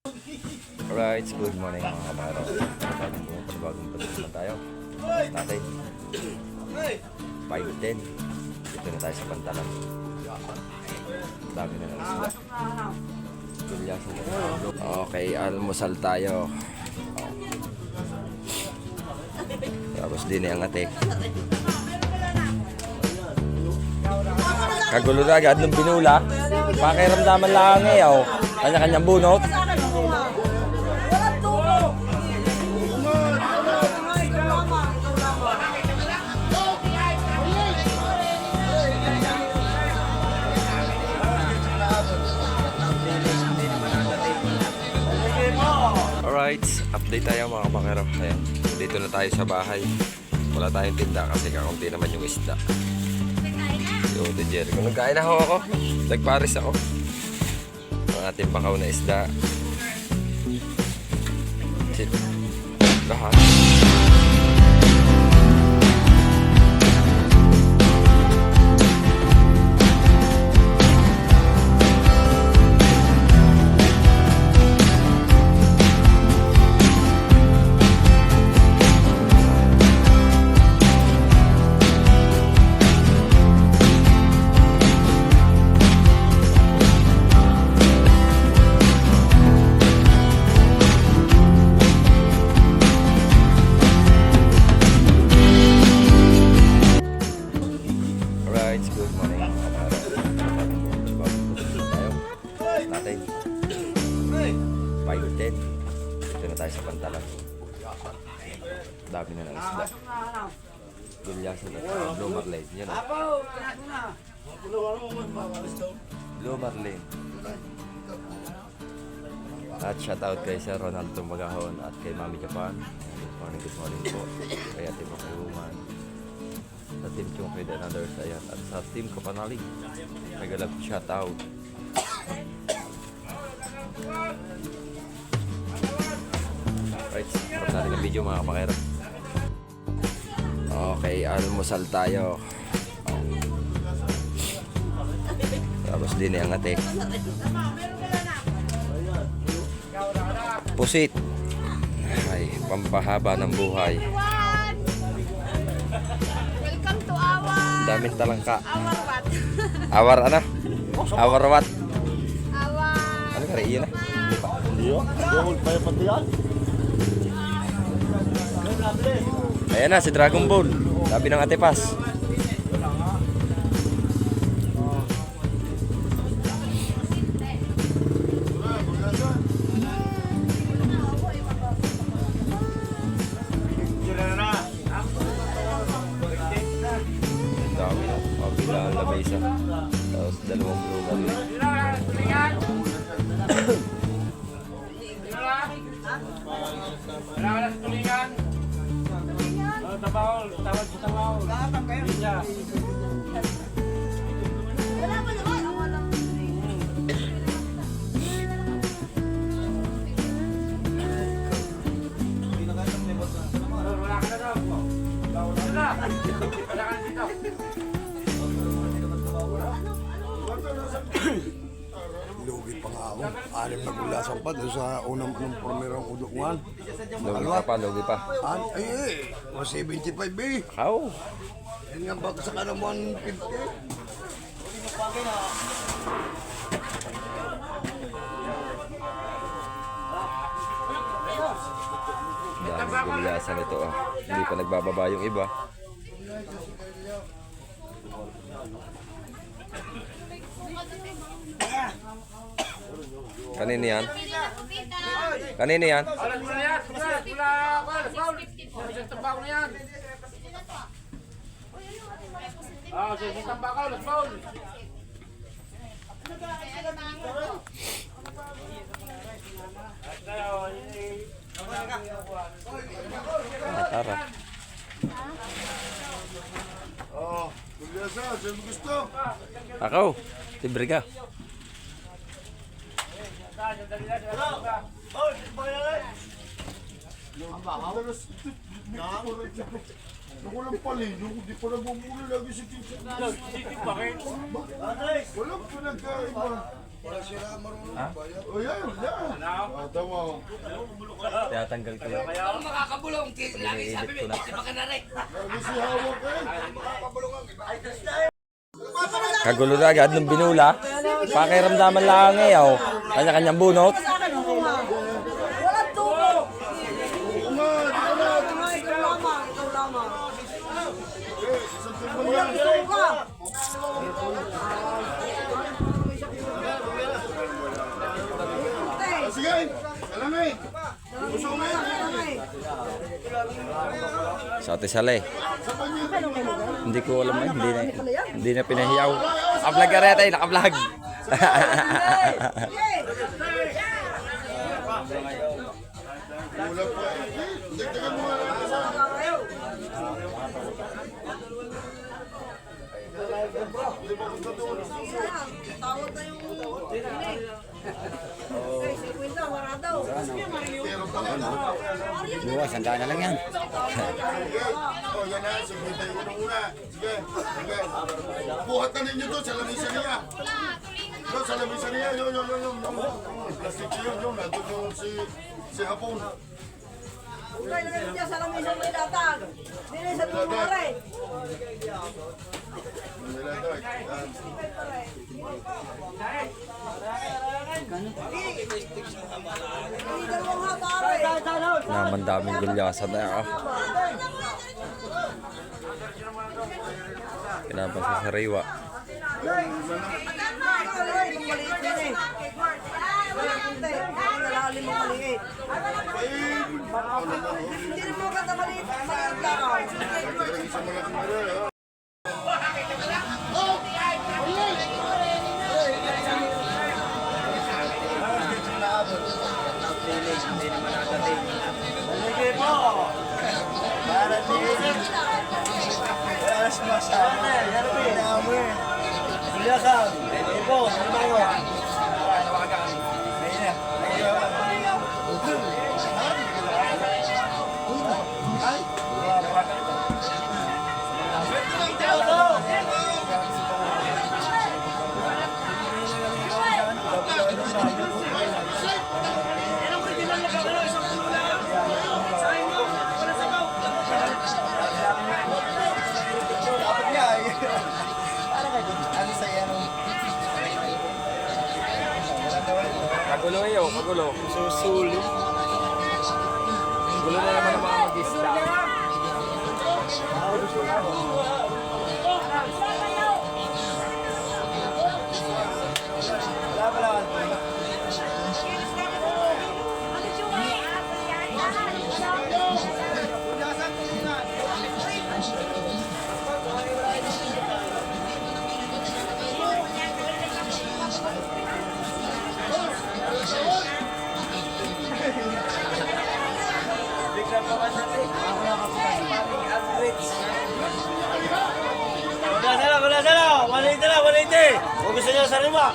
Alright, good morning mga kamaro. Sa bagong pagkakas tayo. Natin 5:10. Dito na tayo sa Pantalan. Dami na lang sila. Okay, almusal tayo. Tapos din ang ate. Kagulo na agad nung binula. Pakiramdaman lang ngayon. Kanya-kanyang bunot. Alright, update tayo mga kapakero. Ayan, dito na tayo sa bahay. Wala tayong tinda kasi kakaunti naman yung isda. Si Ote Jericho. Nagkain na ako. Nagparis ako. Ang ating pakaw na isda. Lahat. Good morning mga kamaro. Natin 5:10. Dito na tayo sa Pantalan. Dami na lang isda. Gulyasan na tayo. Blue Marlin. Yan o. Blue Marlin. At shoutout kay Sir Ronaldo Magahon at kay Mami Japan. Good morning po. Kay Ate Pakayuman. Sa team Chung with another ayan. At sa team Kapanalig nagalag shoutout. Right, harap natin ang video mga kapakero. Okay, almusal tayo. Tapos din ang ate. Pusit. Ay, pampahaba ng buhay. Damit talangka. Awar ano? Awar what? Awar. Ano kari iyan na? Iyo, dahol pa yung patiyan. Ayan na si Dragon Ball. Sabi ng Ate Paz. Dami na. Bilang labay isa. Tapos dalawang global. Tawag sa tabaw. Lugi pa nga ako. Anim na gulasan pa doon sa unang pormerong udukuan. Logi pa pa, logi pa. Ay, 175 eh. How? Yan nga bagsak ka ng 150. Dami gulyasan ito ah. Hindi pa nagbababa yung iba. Kanina yan? Kanina yan? Tara. Oh, gulyasan, saan mo gusto? Ako, libre ka. Walang palino, hindi pa nagmumuli lagi si Tito. Walang pinagkaiba. Wala sila marunong bayad. O yan, yan. Tinatanggal ko yun. Makakabulong, lagi sabi mo, di ba ka na rin? Kagulo na agad nung binula. Pakiramdaman lang eh, oh. Kanya-kanyang bunot. Walang tubo. Ikaw lamang, ikaw lamang. Walang tubo ka. Sige, alamay. Sa Ate Sale. Hindi ko alam eh. Hindi na pinahiyaw. Naka-vlog ka rin tayo, naka-vlog. Tawag na yung okay, 50, wala daw. Luwa, sandaan na lang yan. Oh, yan na. Sige, tayo una. Sige, sige. Buhat na ninyo doon sa lamisa niya. Doon sa lamisa niya. Yun. Plastic yun. Nandun yung si Hapon. Okay, lagay niya sa lamisang may datag. Dili sa tumore. Hindi dalawang hatari. Naman daming gulyasan na ako. Kinabang sa sariwa. Hindi rin mo kata maliit. Maliit lang. Kagulo eh, oh. Kagulo. Susulo. Gulo na naman ang mga mag-isla. Wala sana. 180 na, 180. Kung gusto niyo sa lima.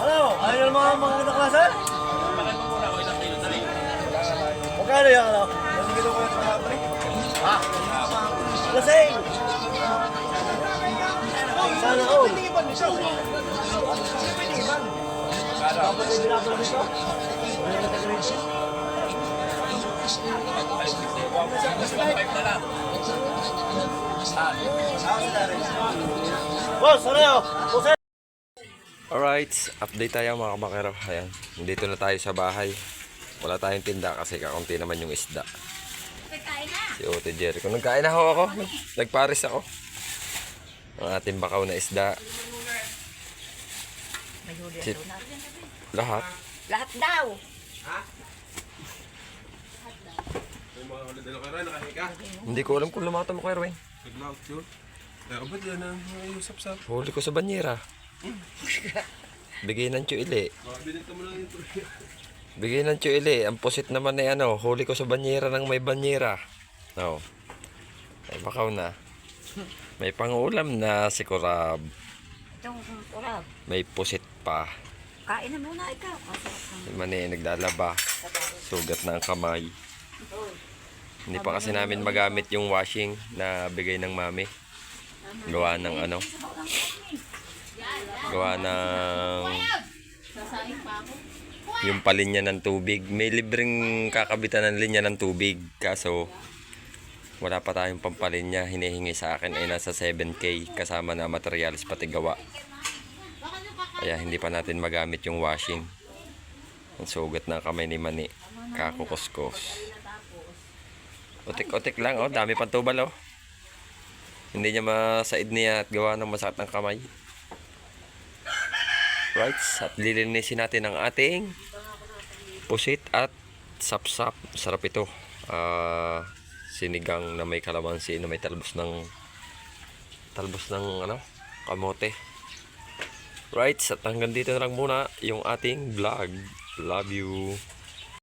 Ano? Ayaw mga kaklasan? Magkano yung ano? Lasing! Sana all! Boss, ano yun? Alright, update tayo mga kabakero. Ayan, dito na tayo sa bahay. Wala tayong tinda kasi kakunti naman yung isda. Si Ote Jericho. Nagkain na ako. Nagparis ako. Ang ating bakaw na isda. Lahat. Lahat daw. Hindi ko alam kung lumata mo kay Erwin. Huli ko sa banyera. Bigay ng tsuili. Bigay ng tsuili. Ang pusit naman ay ano, huli ko sa banyera ng may banyera. No. Ay bakaw na. May pangulam na si Kurab. Itong urab. May pusit pa. Kain na muna ikaw. Si Mani naglalaba. Sugat na ang kamay. Hindi pa kasi namin magamit yung washing na bigay ng mami. Gawa ng ano? Gawa ng yung palinya ng tubig. May libreng kakabitan ng linya ng tubig. Kaso wala pa tayong pampalinya. Hinihingi sa akin ay nasa 7K kasama na materials pati gawa. Kaya hindi pa natin magamit yung washing. Ang sugat ng kamay ni Mani. Kakukuskos. Utik-utik lang, oh. Dami pang tubal, oh. Hindi niya masaid niya at gawa ng masakit ng kamay. Right, at lilinisin natin ang ating pusit at sapsap. Sarap ito. Sinigang na may kalamansi, na may talbos ng ano, kamote. Right, at hanggang dito na lang muna yung ating vlog. Love you.